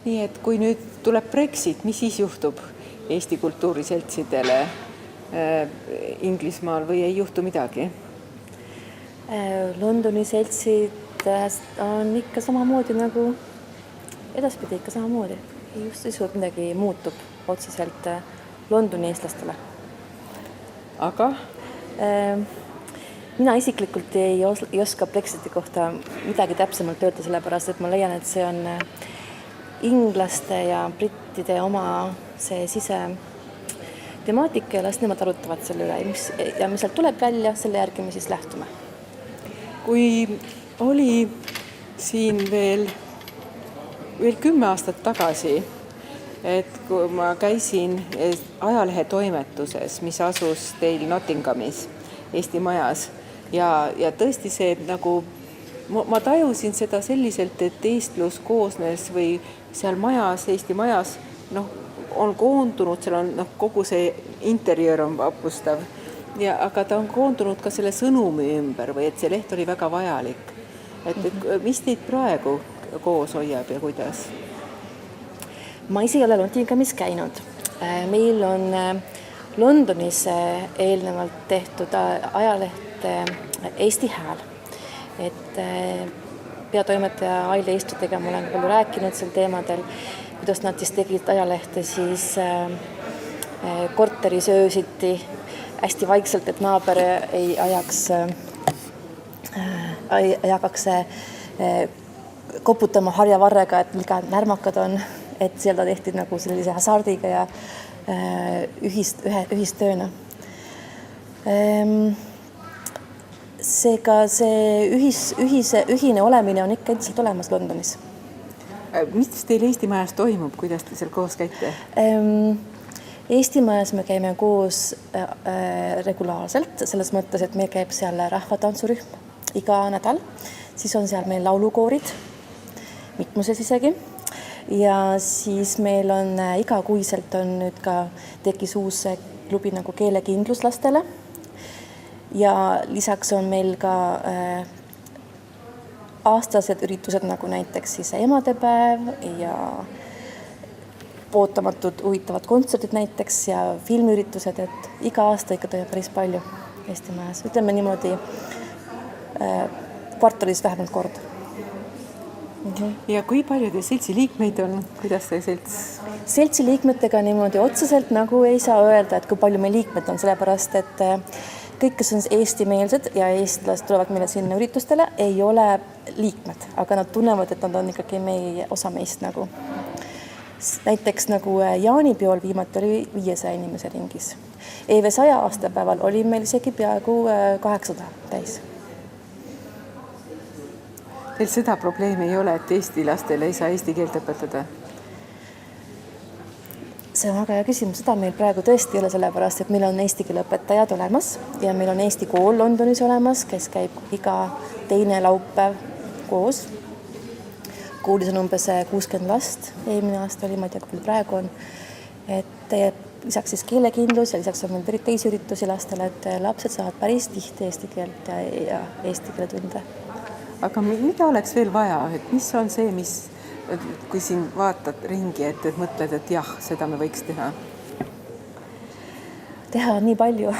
Nii et kui nüüd tuleb Brexit, mis siis juhtub Eesti kultuuriseltsidele Inglismaal või ei juhtu midagi? Londoni seltsid on ikka samamoodi nagu edaspidi ikka samamoodi. Just sisuliselt midagi muutub otseselt Londoni eestlastele. Aga? Mina isiklikult ei oska Brexiti kohta midagi täpsemalt öelda, sellepärast, et ma leian, et see on inglaste ja brittide oma see sise temaatika ja las nemad arutavad selle üle ja mis sealt tuleb välja, selle järgi me siis lähtume. Kui oli siin veel 10 aastat tagasi, et kui ma käisin ajalehe toimetuses, mis asus teil Nottinghamis, Eesti majas, ja tõesti see nagu, ma tajusin seda selliselt, et eestlus koosnes või seal majas, Eesti majas, on koondunud, seal on kogu see interjöör on vapustav, aga ta on koondunud ka selle sõnumi ümber või et see leht oli väga vajalik. Et mis teid praegu koos hoiab ja kuidas? Ma ise ei ole Nottinghamis käinud. Meil on Londonis eelnevalt tehtud ajaleht Eesti Hääl. Et peatoimetaja Aili Eestritega ma olen palju rääkinud sel teemadel, kuidas nad siis tegid ajalehte siis korteris öösiti hästi vaikselt, et naaber ei hakaks koputama harjavarrega, et millega närmakad on, et seal ta tehti nagu sellise hasardiga ja ühistööna. Seega see ühine olemine on ikka endiselt olemas Londonis. Mis teil Eesti majas toimub, kuidas te seal koos käite? Eesti majas me käime koos regulaarselt, selles mõttes, et meil käib seal rahvatantsurühm iga nädal, siis on seal meil laulukoorid, mitmuses isegi, ja siis meil on igakuiselt on nüüd ka tekkis uus klubi nagu keelekindlus lastele ja lisaks on meil ka aastased üritused nagu näiteks siis emadepäev ja ootamatud huvitavad kontserdid näiteks ja filmiüritused, et iga aasta ikka toimub päris palju Eesti majas. Ütleme niimoodi kvartalis vähemalt kord. Ja kui palju te seltsi liikmeid on? Kuidas see selts? Seltsi liikmetega niimoodi otseselt nagu ei saa öelda, et kui palju meil liikmed on, sellepärast, et kõik, kes on eestimeelsed ja eestlased tulevad meile sinna üritustele, ei ole liikmed, aga nad tunnevad, et nad on ikkagi osa meist nagu. Näiteks nagu jaanipeol viimati oli 500 inimese ringis. EV 100 aastapäeval oli meil isegi peaaegu 800 täis. Teil seda probleemi ei ole, et eesti lastele ei saa eesti keelt õpetada? See on väga hea küsimus. Seda meil praegu tõesti ei ole, sellepärast, et meil on eesti keele õpetajad olemas ja meil on Eesti kool Londonis olemas, kes käib iga teine laupäev koos. Koolis on umbes 60 last. Eelmine aasta oli, ma ei tea, kui praegu on. Et lisaks siis keelekindlus ja lisaks on meil teisi üritusi lastele, et lapsed saavad päris tihti eesti keelt ja eesti keele tunde. Aga mida oleks veel vaja? Et mis on see, kui siin vaatad ringi, et mõtled, et jah, seda me võiks teha? Teha on nii palju.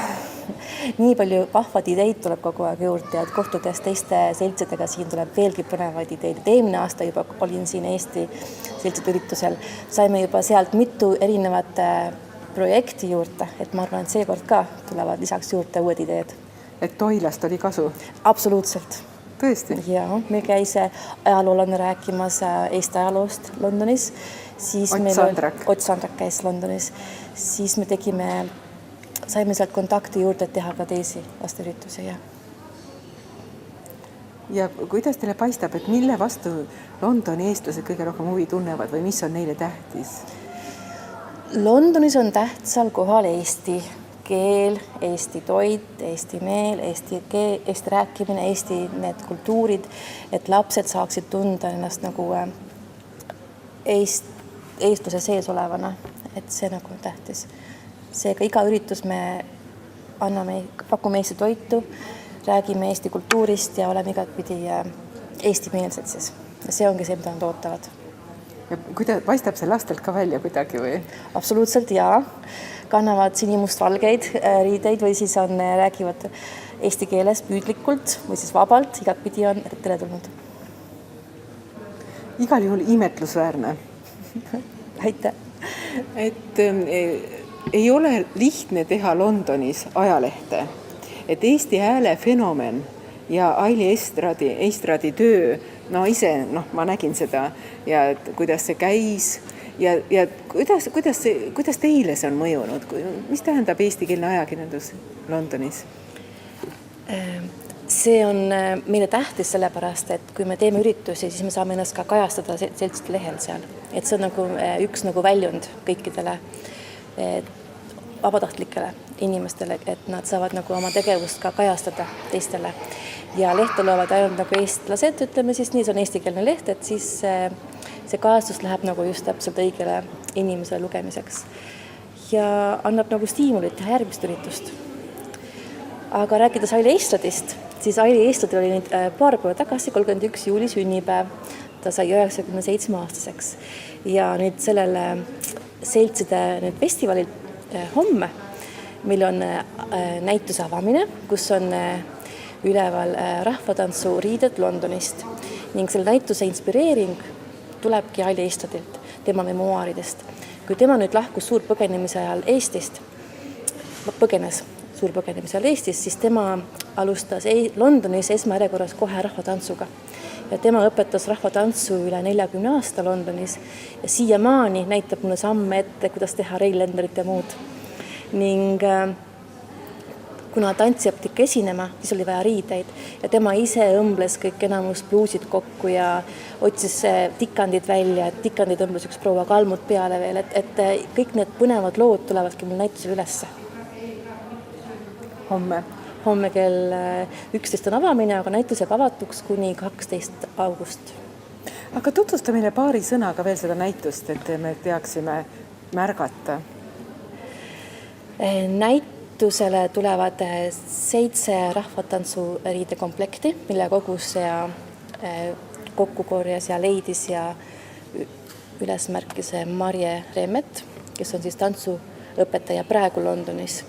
Nii palju vahvad ideid tuleb kogu aeg juurde ja kohtudes teiste seltsidega siin tuleb veelgi põnevaid ideid. Eelmine aasta juba olin siin Eesti seltside üritusel. Saime juba sealt mitu erinevat projekti juurde, et ma arvan, et seekord ka tulevad lisaks juurde uued ideed. Et Toilast oli kasu? Absoluutselt. Tõesti? Ja, meil käis ajaloolane rääkimas Eesti ajaloost Londonis. Ott Sandrak käis Londonis. Siis me saime sealt kontakti juurde, et teha ka teisi lasteüritusi. Ja kuidas teile paistab, et mille vastu Londoni eestlased kõige rohkem huvi tunnevad või mis on neile tähtis? Londonis on tähtsal kohal Eesti keel, Eesti toit, Eesti meel, Eesti rääkimine, Eesti need kultuurid, et lapsed saaksid tunda ennast nagu eestluse sees olevana, et see nagu on tähtis. Seega iga üritus me pakume Eesti toitu, räägime Eesti kultuurist ja oleme igatpidi eestimeelsed siis. Ja see ongi see, mida nad ootavad. Ja kuidas paistab see lastelt ka välja kuidagi või? Absoluutselt jaa. Kannavad sinimustvalgeid riideid või siis räägivad eesti keeles püüdlikult või siis vabalt, igatpidi on teretulnud. Igal juhul imetlusväärne. Aitäh! Et ei ole lihtne teha Londonis ajalehte. Et Eesti Hääle fenomen ja Aili Estradi töö, ma nägin seda ja kuidas see käis ja kuidas teile see on mõjunud? Mis tähendab eestikeelne ajakirjandus Londonis? See on meile tähtis sellepärast, et kui me teeme üritusi, siis me saame ennast ka kajastada seltside lehel seal. Et see on üks väljund kõikidele vabatahtlikele inimestele, et nad saavad oma tegevust ka kajastada teistele. Ja lehte loevad ainult eestlased, ütleme siis nii, see on eestikeelne leht, et siis see kajastus läheb just täpselt õigele inimesele lugemiseks. Ja annab stiimulit teha järgmist üritust. Aga rääkides Aili Estradist, siis Aili Estradil oli nüüd paar päeva tagasi, 31. juuli sünnipäev. Ta sai 97-aastaseks. Ja nüüd sellele seltside festivalil homme, mil on näituse avamine, kus on üleval rahvatantsu riided Londonist. Ning selle näituse inspireering tulebki Aili Estradilt, tema memuaaridest. Kui tema nüüd lahkus suurpõgenemise ajal Eestist, siis tema alustas Londonis esmajärjekorras kohe rahvatantsuga. Ja tema õpetas rahvatantsu üle 40 aasta Londonis ja siiamaani näitab mulle samme ette, kuidas teha Reilenderit ja muud. Ning kuna tantsija pidi esinema, siis oli vaja riideid ja tema ise õmbles kõik enamus bluusid kokku ja otsis tikandid välja, et tikandid õmbles üks proua kalmud peale veel, et kõik need põnevad lood tulevadki mul näitusel ülesse. Homme kell 11 on avamine, aga näitus jääb avatuks kuni 12. august. Aga tutvusta meile paari sõnaga veel seda näitust, et me teaksime märgata. Näitusele tulevad 7 rahvatantsu riidekomplekti, mille kogus ja kokku korjas ja leidis ja üles märkis Marje Remet, kes on siis tantsuõpetaja praegu Londonis.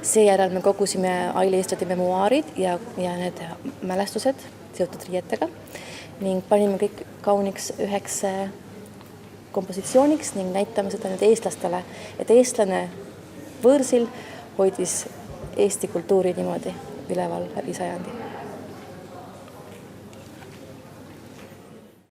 Seejärel me kogusime Aili Estradi memuaarid ja need mälestused seotud riietega ning panime kõik kauniks üheks kompositsiooniks ning näitame seda nüüd eestlastele, et eestlane võõrsil hoidis Eesti kultuuri niimoodi üleval läbi sajandi.